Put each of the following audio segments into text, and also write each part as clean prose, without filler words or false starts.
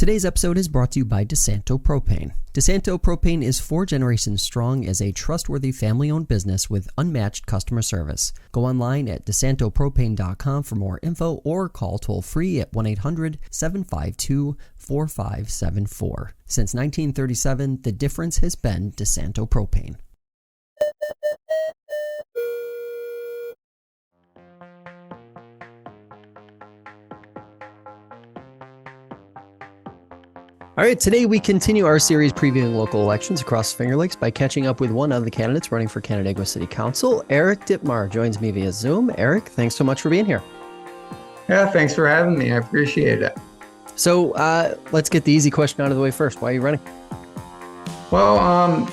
Today's episode is brought to you by DeSanto Propane. DeSanto Propane is 4 generations strong as a trustworthy family-owned business with unmatched customer service. Go online at DeSantoPropane.com for more info or call toll-free at 1-800-752-4574. Since 1937, the difference has been DeSanto Propane. All right, today we continue our series previewing local elections across the Finger Lakes by catching up with one of the candidates running for Canandaigua City Council. Erich Dittmar joins me via Zoom. Erich, thanks so much for being here. Yeah, thanks for having me. I appreciate it. So let's get the easy question out of the way first. Why are you running? Well,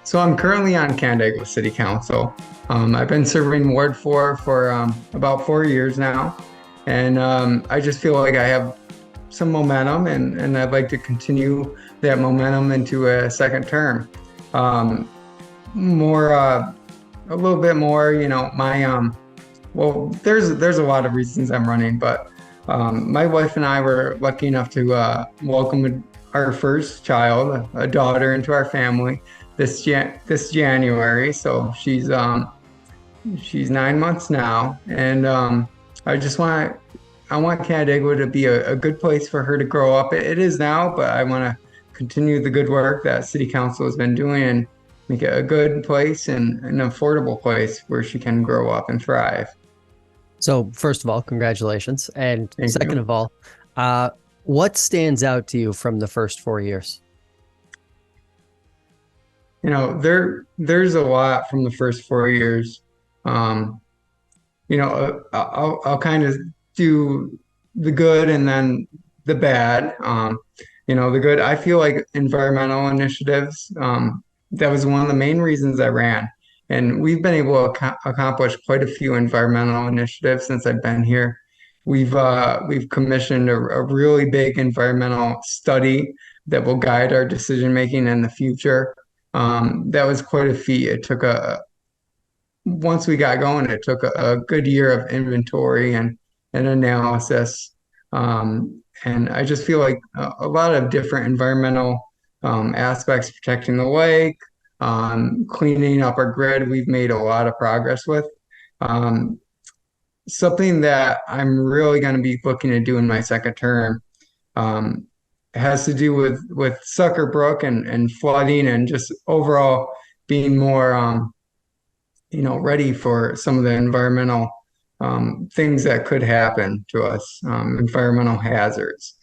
so I'm currently on Canandaigua City Council. I've been serving Ward 4 for about 4 years now, and I just feel like I have some momentum, and I'd like to continue that momentum into a second term. A little bit more, well, there's a lot of reasons I'm running, but my wife and I were lucky enough to welcome our first child, a daughter, into our family this January. So she's 9 months now, and I want Canandaigua to be a good place for her to grow up. It is now, but I want to continue the good work that City Council has been doing and make it a good place and an affordable place where she can grow up and thrive. So first of all, congratulations. And Thank second you. of all, what stands out to you from the first 4 years? There's a lot from the first 4 years. I'll kind of do the good and then the bad. The good, I feel like environmental initiatives, that was one of the main reasons I ran. And we've been able to accomplish quite a few environmental initiatives since I've been here. We've commissioned a really big environmental study that will guide our decision making in the future. That was quite a feat. It took once we got going, it took a good year of inventory and analysis. And I just feel like a lot of different environmental aspects, protecting the lake, cleaning up our grid, we've made a lot of progress with. Something that I'm really going to be looking to do in my second term has to do with Sucker Brook and flooding and just overall being more ready for some of the environmental things that could happen to us, environmental hazards.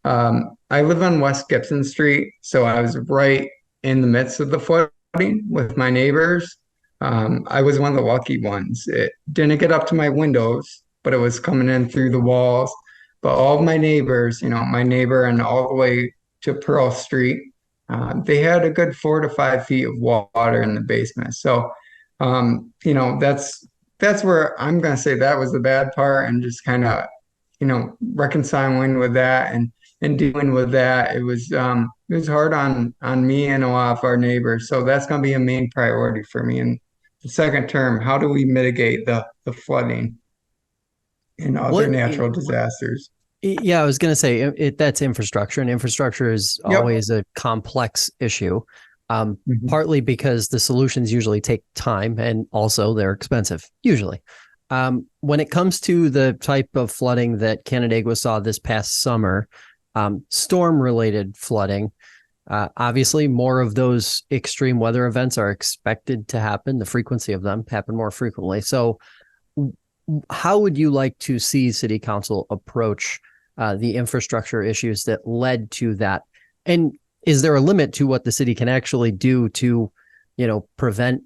I live on West Gibson Street, so I was right in the midst of the flooding with my neighbors. I was one of the lucky ones. It didn't get up to my windows, but it was coming in through the walls. But all of my neighbors, my neighbor and all the way to Pearl Street, they had a good 4 to 5 feet of water in the basement. So, that's where I'm going to say that was the bad part, and just kind of, reconciling with that and dealing with that. It was hard on me and a lot of our neighbors. So that's going to be a main priority for me in the second term. How do we mitigate the flooding and other natural disasters? Yeah, I was going to say that's infrastructure, and infrastructure is always a complex issue. Partly because the solutions usually take time, and also they're expensive, usually. When it comes to the type of flooding that Canandaigua saw this past summer, storm-related flooding, obviously more of those extreme weather events are expected to happen. The frequency of them happen more frequently. So how would you like to see City Council approach the infrastructure issues that led to that? And is there a limit to what the city can actually do to, prevent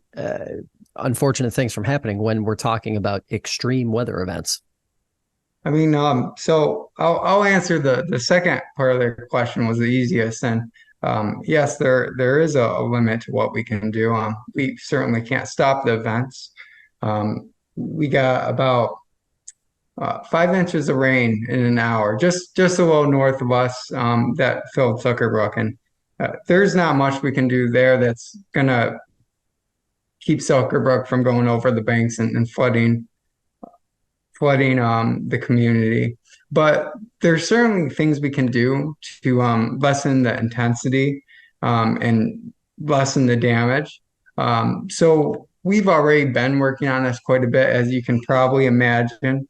unfortunate things from happening when we're talking about extreme weather events? I mean, so I'll answer the second part of the question was the easiest. And yes, there is a limit to what we can do. We certainly can't stop the events. We got about 5 inches of rain in an hour, just a little north of us, that filled Sucker Brook. And there's not much we can do there that's going to keep Sucker Brook from going over the banks and flooding flooding the community. But there's certainly things we can do to lessen the intensity and lessen the damage. So we've already been working on this quite a bit, as you can probably imagine.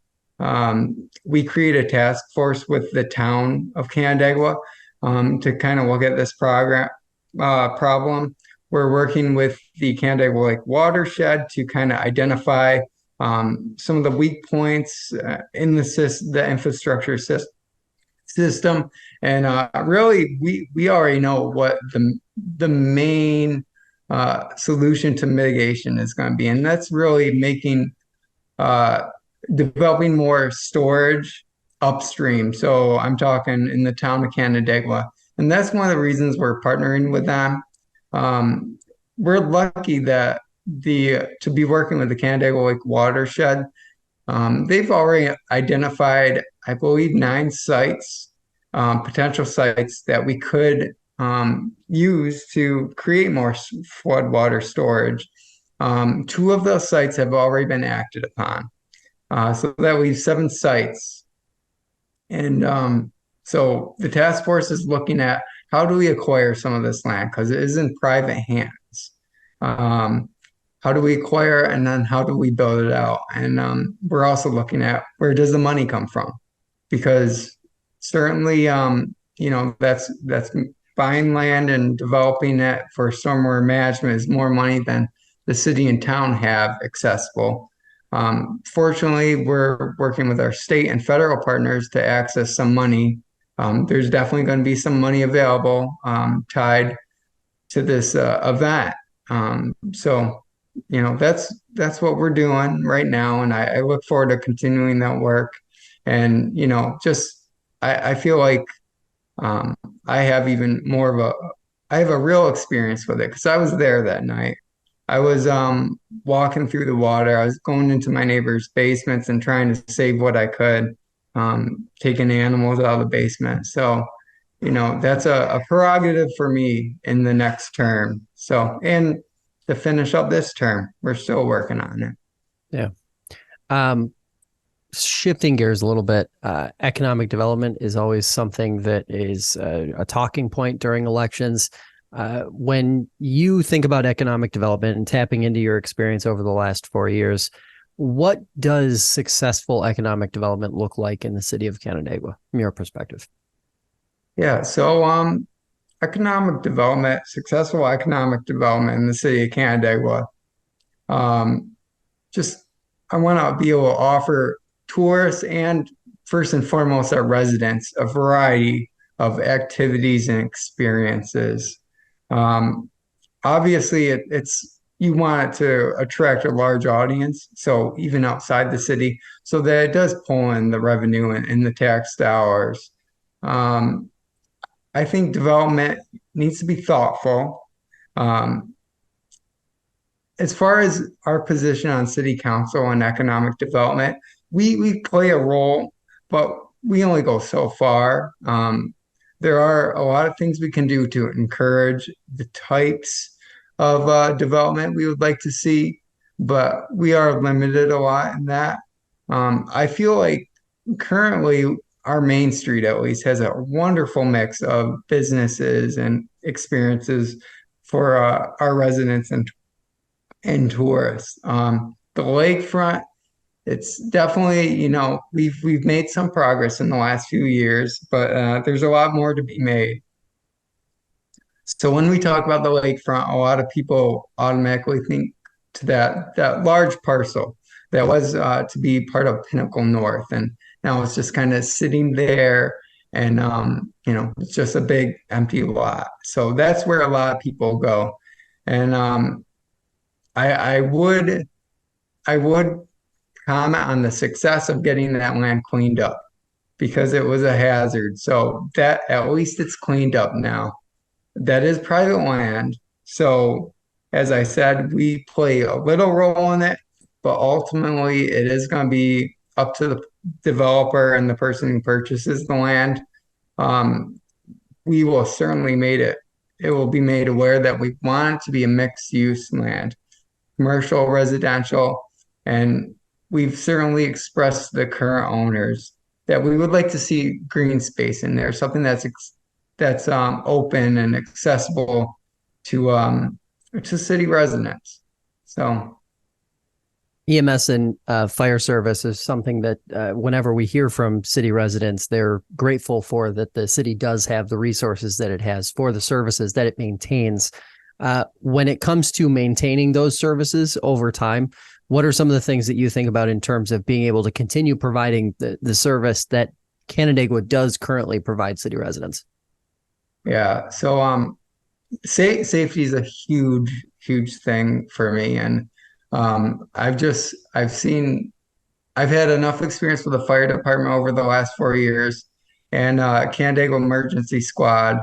We created a task force with the town of Canandaigua to kind of look at this problem. We're working with the Canandaigua Lake watershed to kind of identify some of the weak points in the infrastructure system. And really, we already know what the main solution to mitigation is going to be. And that's really developing more storage upstream. So I'm talking in the town of Canandaigua. And that's one of the reasons we're partnering with them. We're lucky that to be working with the Canandaigua Lake watershed. They've already identified, I believe, 9 sites, potential sites that we could use to create more floodwater storage. 2 of those sites have already been acted upon. So that leaves 7 sites. And so the task force is looking at how do we acquire some of this land, because it is in private hands. How do we acquire, and then how do we build it out? And we're also looking at where does the money come from? Because certainly, that's buying land and developing it for stormwater management is more money than the city and town have accessible. Fortunately, we're working with our state and federal partners to access some money. There's definitely going to be some money available tied to this event. So, that's what we're doing right now, and I look forward to continuing that work. And I feel like I have even more of I have a real experience with it because I was there that night. I was walking through the water. I was going into my neighbor's basements and trying to save what I could, taking animals out of the basement. So, that's a prerogative for me in the next term. So, and to finish up this term, we're still working on it. Yeah. Shifting gears a little bit, economic development is always something that is a talking point during elections. When you think about economic development and tapping into your experience over the last 4 years, what does successful economic development look like in the city of Canandaigua from your perspective? Yeah, so successful economic development in the city of Canandaigua. Just I want to be able to offer tourists and first and foremost our residents a variety of activities and experiences. Obviously, it's you want it to attract a large audience, so even outside the city, so that it does pull in the revenue and the tax dollars. I think development needs to be thoughtful. As far as our position on city council and economic development, we play a role, but we only go so far. There are a lot of things we can do to encourage the types of development we would like to see, but we are limited a lot in that. I feel like currently our main street at least has a wonderful mix of businesses and experiences for our residents and tourists. The lakefront, it's definitely, we've made some progress in the last few years, but there's a lot more to be made. So when we talk about the lakefront, a lot of people automatically think to that large parcel that was to be part of Pinnacle North, and now it's just kind of sitting there, and it's just a big empty lot. So that's where a lot of people go, and I would comment on the success of getting that land cleaned up because it was a hazard. So that at least it's cleaned up now. That is private land. So as I said, we play a little role in it, but ultimately it is going to be up to the developer and the person who purchases the land. We will certainly it will be made aware that we want it to be a mixed use land, commercial, residential, and we've certainly expressed to the current owners that we would like to see green space in there, something that's open and accessible to city residents. So EMS and fire service is something that whenever we hear from city residents, they're grateful for that the city does have the resources that it has for the services that it maintains. When it comes to maintaining those services over time, what are some of the things that you think about in terms of being able to continue providing the service that Canandaigua does currently provide city residents? yeah, so safety is a huge thing for me, and I've had enough experience with the fire department over the last 4 years, and Canandaigua Emergency Squad,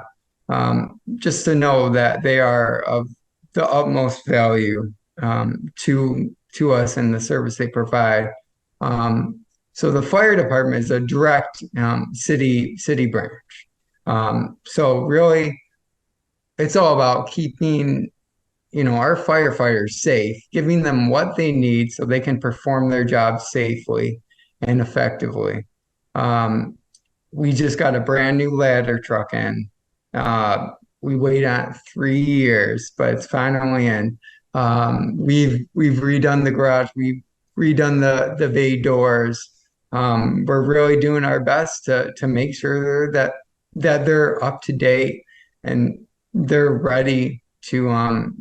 just to know that they are of the utmost value to us and the service they provide. So the fire department is a direct city branch. So really, it's all about keeping our firefighters safe, giving them what they need so they can perform their job safely and effectively. Um, we just got a brand new ladder truck in. We waited on it 3 years, but it's finally in. We've redone the garage, we've redone the bay doors. We're really doing our best to make sure that they're up to date and they're ready to come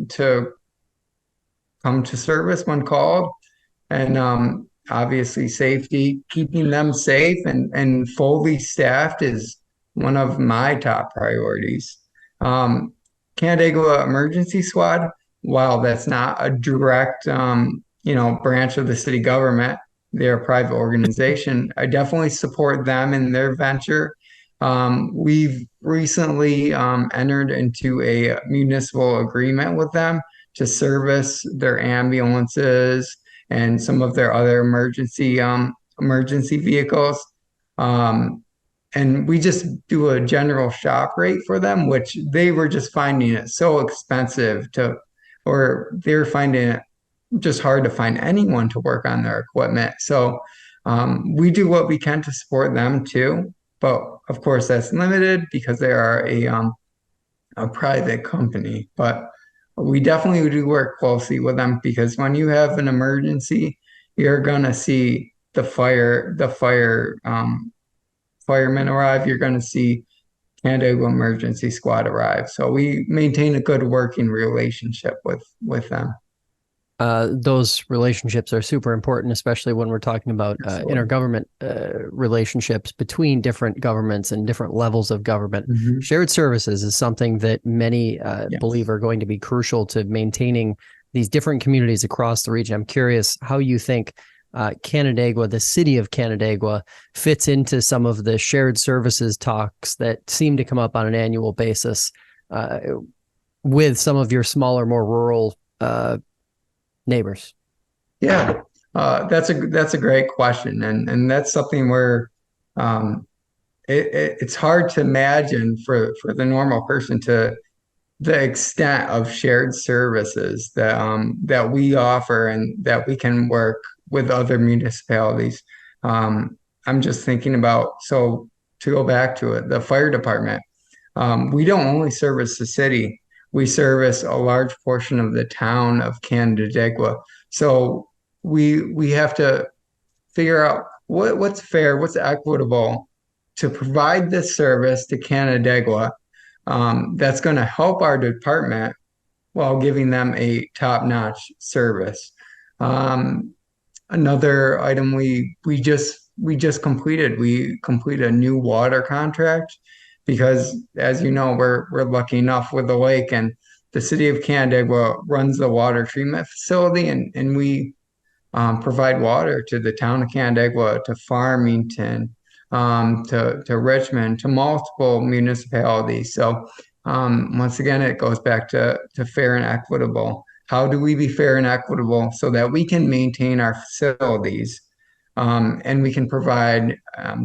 to service when called, and obviously safety, keeping them safe and fully staffed is one of my top priorities. Canandaigua Emergency Squad, while that's not a direct branch of the city government, they're a private organization. I definitely support them in their venture. We've recently entered into a municipal agreement with them to service their ambulances and some of their other emergency vehicles. And we just do a general shop rate for them, which they were just finding it so expensive or they were finding it just hard to find anyone to work on their equipment. So we do what we can to support them too. But of course, that's limited because they are a private company. But we definitely do work closely with them because when you have an emergency, you're gonna see firemen arrive. You're gonna see Canandaigua Emergency Squad arrive. So we maintain a good working relationship with them. Those relationships are super important, especially when we're talking about intergovernment relationships between different governments and different levels of government. Mm-hmm. Shared services is something that many Yes. believe are going to be crucial to maintaining these different communities across the region. I'm curious how you think Canandaigua, the city of Canandaigua, fits into some of the shared services talks that seem to come up on an annual basis with some of your smaller, more rural neighbors. Yeah, that's a great question, and that's something where it's hard to imagine for the normal person to the extent of shared services that we offer and that we can work with other municipalities. I'm just thinking about, so to go back to it, the fire department. We don't only service the city, we service a large portion of the town of Canandaigua. So we have to figure out what's fair, what's equitable to provide this service to Canandaigua that's going to help our department while giving them a top-notch service. Another item we just completed a new water contract because, as you know, we're lucky enough with the lake, and the city of Canandaigua runs the water treatment facility, and we provide water to the town of Canandaigua, to Farmington, to Richmond, to multiple municipalities. So once again, it goes back to fair and equitable. How do we be fair and equitable so that we can maintain our facilities and we can provide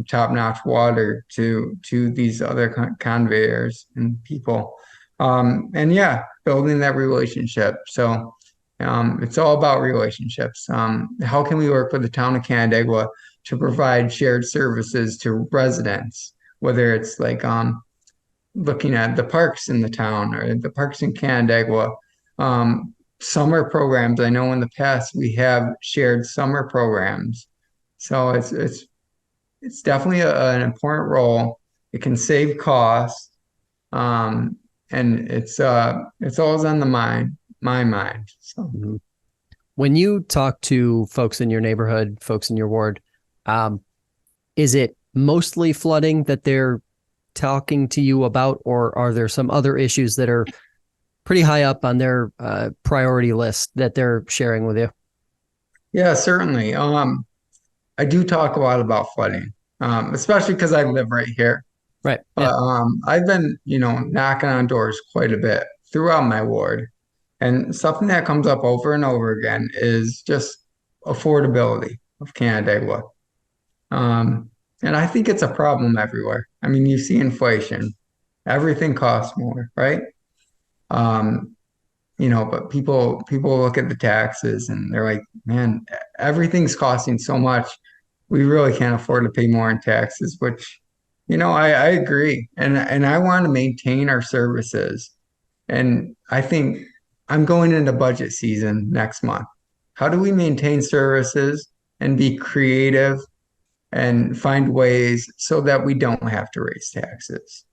top-notch water to these other conveyors and people? And yeah, building that relationship. So, It's all about relationships. How can we work with the town of Canandaigua to provide shared services to residents, whether it's like looking at the parks in the town or the parks in Canandaigua, summer programs. I know in the past we have shared summer programs, so it's definitely an important role. It can save costs, and it's always on my mind. So. Mhm. When you talk to folks in your neighborhood, folks in your ward, um, is it mostly flooding that they're talking to you about, or are there some other issues that are pretty high up on their priority list that they're sharing with you? Yeah, certainly. I do talk a lot about flooding, especially because I live right here. Right. Yeah. But I've been, knocking on doors quite a bit throughout my ward. And something that comes up over and over again is just affordability of Canandaigua. Um, and I think it's a problem everywhere. I mean, you see inflation, everything costs more, right? Um, but people look at the taxes and they're like, man, everything's costing so much. We really can't afford to pay more in taxes, which, I agree. And I want to maintain our services. And I think I'm going into budget season next month. How do we maintain services and be creative and find ways so that we don't have to raise taxes?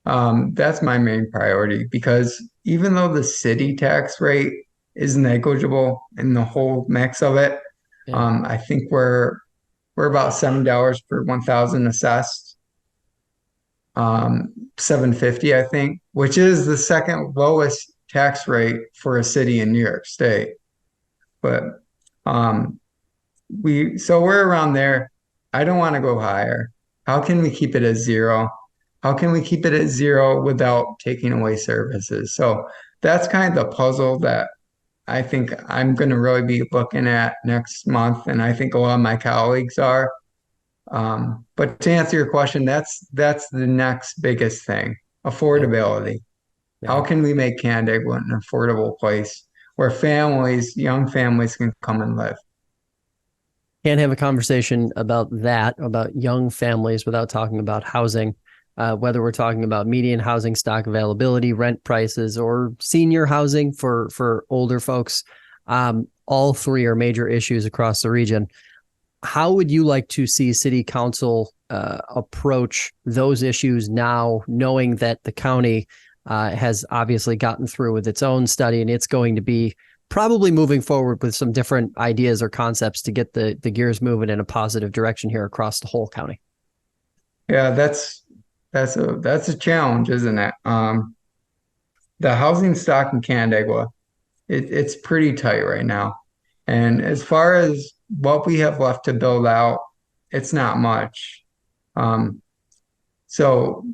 That's my main priority because even though the city tax rate is negligible in the whole mix of it, Yeah. I think we're about $7 per 1,000 assessed, 750, I think, which is the second lowest tax rate for a city in New York State. But um, we're around there. I don't want to go higher. How can we keep it at zero? How can we keep it at zero without taking away services? So that's kind of the puzzle that I think I'm going to really be looking at next month, and I think a lot of my colleagues are. But to answer your question, that's the next biggest thing, Yeah. affordability. How Yeah. can we make Canandaigua an affordable place where young families can come and live? Can't have a conversation about that, about young families, without talking about housing, whether we're talking about median housing stock availability, rent prices, or senior housing for older folks. All three are major issues across the region. How would you like to see city council approach those issues now, knowing that the county has obviously gotten through with its own study and it's going to be probably moving forward with some different ideas or concepts to get the gears moving in a positive direction here across the whole county? Yeah, that's a challenge, isn't it? The housing stock in Canandaigua, it's pretty tight right now. And as far as what we have left to build out, it's not much. Um, so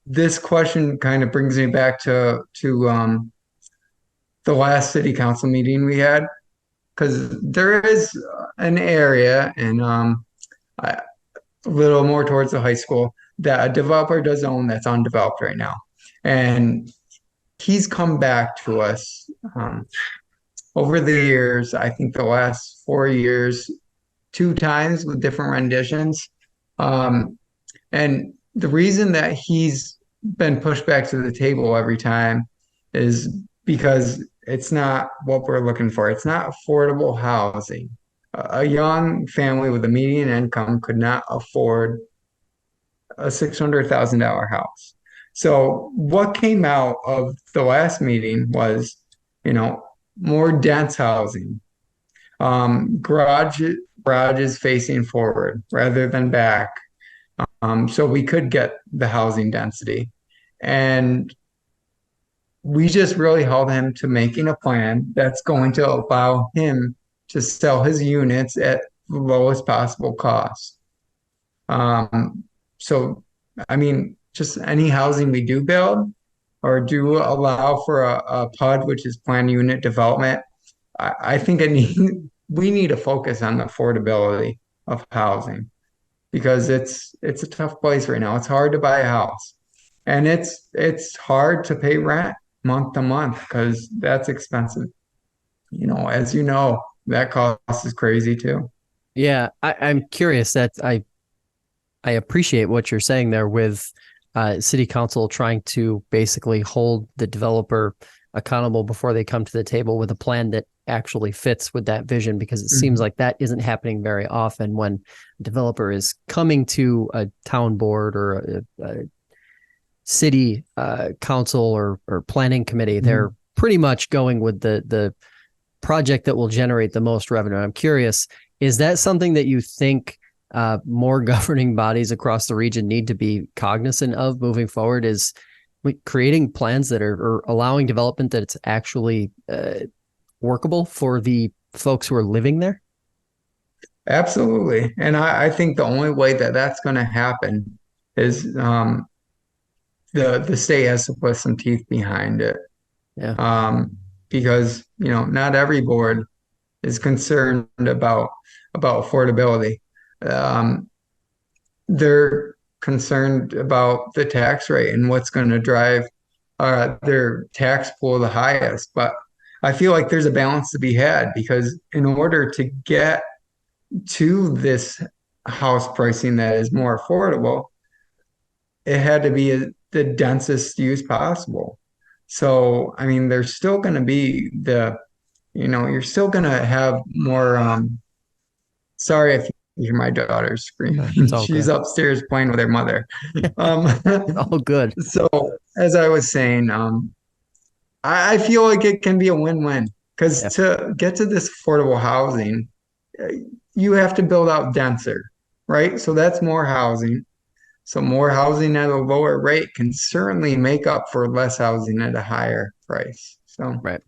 this question kind of brings me back to the last city council meeting we had, because there is an area and a little more towards the high school that a developer does own that's undeveloped right now. And he's come back to us over the years, I think the last 4 years, two times with different renditions. Um, and the reason that he's been pushed back to the table every time is because it's not what we're looking for. It's not affordable housing. A young family with a median income could not afford a $600,000 house. So what came out of the last meeting was, you know, more dense housing, garages facing forward rather than back. So we could get the housing density. And we just really held him to making a plan that's going to allow him to sell his units at the lowest possible cost. Um, so, I mean, just any housing we do build or do allow for a PUD, which is planned unit development, I think we need to focus on the affordability of housing because it's a tough place right now. It's hard to buy a house, and it's hard to pay rent month to month because that's expensive. as you know, that cost is crazy too. Yeah, I'm curious that I appreciate what you're saying there with city council trying to basically hold the developer accountable before they come to the table with a plan that actually fits with that vision, because it seems Mhm. like that isn't happening very often when a developer is coming to a town board or a city council or planning committee. They're Mhm. pretty much going with the project that will generate the most revenue. I'm curious, is that something that you think more governing bodies across the region need to be cognizant of moving forward? Is creating plans that are or allowing development that it's actually workable for the folks who are living there? Absolutely. And I think the only way that that's going to happen is the state has to put some teeth behind it. Yeah, Because, not every board is concerned about affordability. Um, they're concerned about the tax rate and what's going to drive their tax pool the highest. But I feel like there's a balance to be had because in order to get to this house pricing that is more affordable, it had to be the densest use possible. So, I mean, there's still going to be you're still going to have more. Sorry if you hear my daughter screaming. it's all She's good. upstairs playing with her mother. Um, All good. so, as I was saying, I feel like it can be a win-win because Yeah, to get to this affordable housing, uh, you have to build out denser, right? So that's more housing. So more housing at a lower rate can certainly make up for less housing at a higher price. So, right.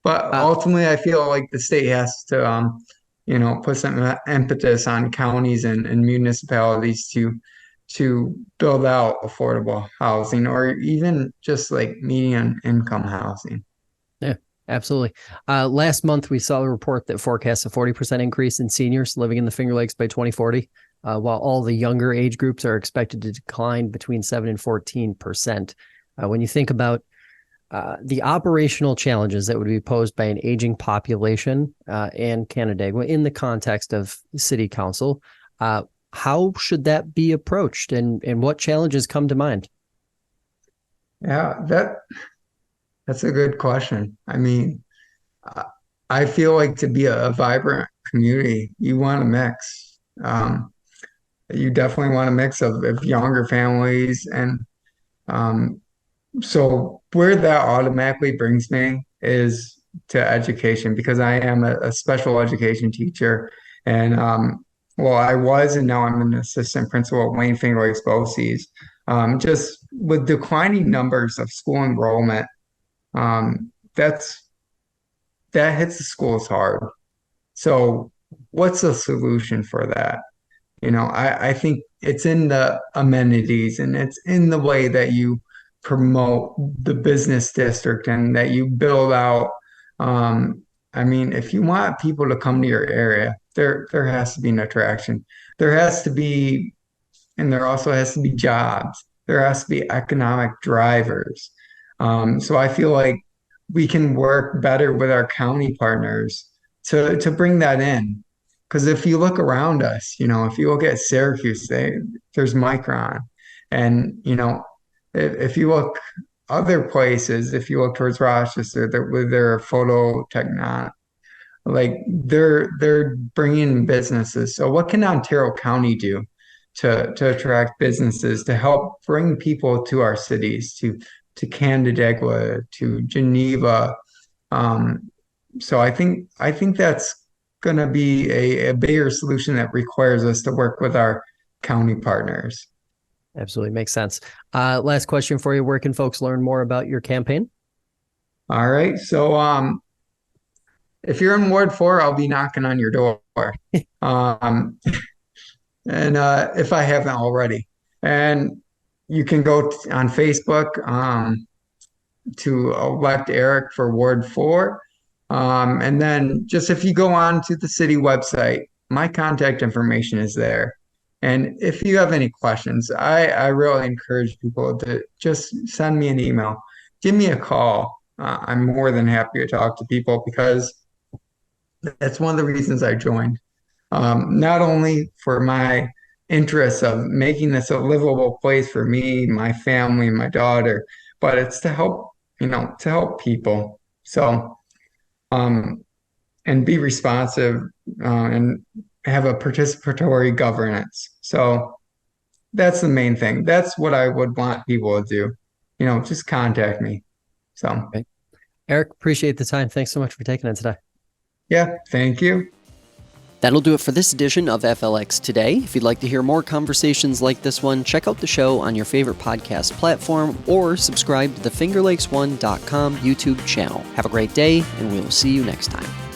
but Uh, ultimately, I feel like the state has to, put some impetus on counties and municipalities to build out affordable housing or even just like median income housing. Yeah, absolutely. Last month, we saw a report that forecasts a 40% increase in seniors living in the Finger Lakes by 2040, while all the younger age groups are expected to decline between 7 and 14%. When you think about the operational challenges that would be posed by an aging population and Canandaigua in the context of city council, how should that be approached, and what challenges come to mind? Yeah, that's a good question. I mean, I I feel like to be a vibrant community, you want a mix. You definitely want a mix of younger families and um, so where that automatically brings me is to education because I am a special education teacher and well I was and now I'm an assistant principal at Wayne Finger Lakes BOCES. Just with declining numbers of school enrollment, that hits the schools hard. So what's the solution for that? I think it's in the amenities and it's in the way that you promote the business district and that you build out. Um, I mean, if you want people to come to your area, there has to be an attraction. There has to be, and there also has to be jobs. There has to be economic drivers. So I feel like we can work better with our county partners to bring that in. Because if you look around us, if you look at Syracuse, there's Micron, and if you look other places, if you look towards Rochester, with their photo technology, like they're bringing businesses. So what can Ontario County do to attract businesses to help bring people to our cities, to Canandaigua, to Geneva? Um, so I think that's going to be a bigger solution that requires us to work with our county partners. Absolutely makes sense. Last question for you. Where can folks learn more about your campaign? All right. So if you're in Ward 4, I'll be knocking on your door. Um, and if I haven't already. And you can go on Facebook to elect Eric for Ward 4. And then just if you go on to the city website, my contact information is there. And if you have any questions, I really encourage people to just send me an email, give me a call. I'm more than happy to talk to people because That's one of the reasons I joined. Not only for my interest of making this a livable place for me, my family, my daughter, but it's to help, to help people. So, um, and be responsive, and have a participatory governance. So that's the main thing. That's what I would want people to do. Just contact me. So, Okay. Eric, appreciate the time. Thanks so much for taking it today. yeah, thank you. That'll do it for this edition of FLX Today. If you'd like to hear more conversations like this one, check out the show on your favorite podcast platform or subscribe to the FingerLakes1.com YouTube channel. Have a great day, and we will see you next time.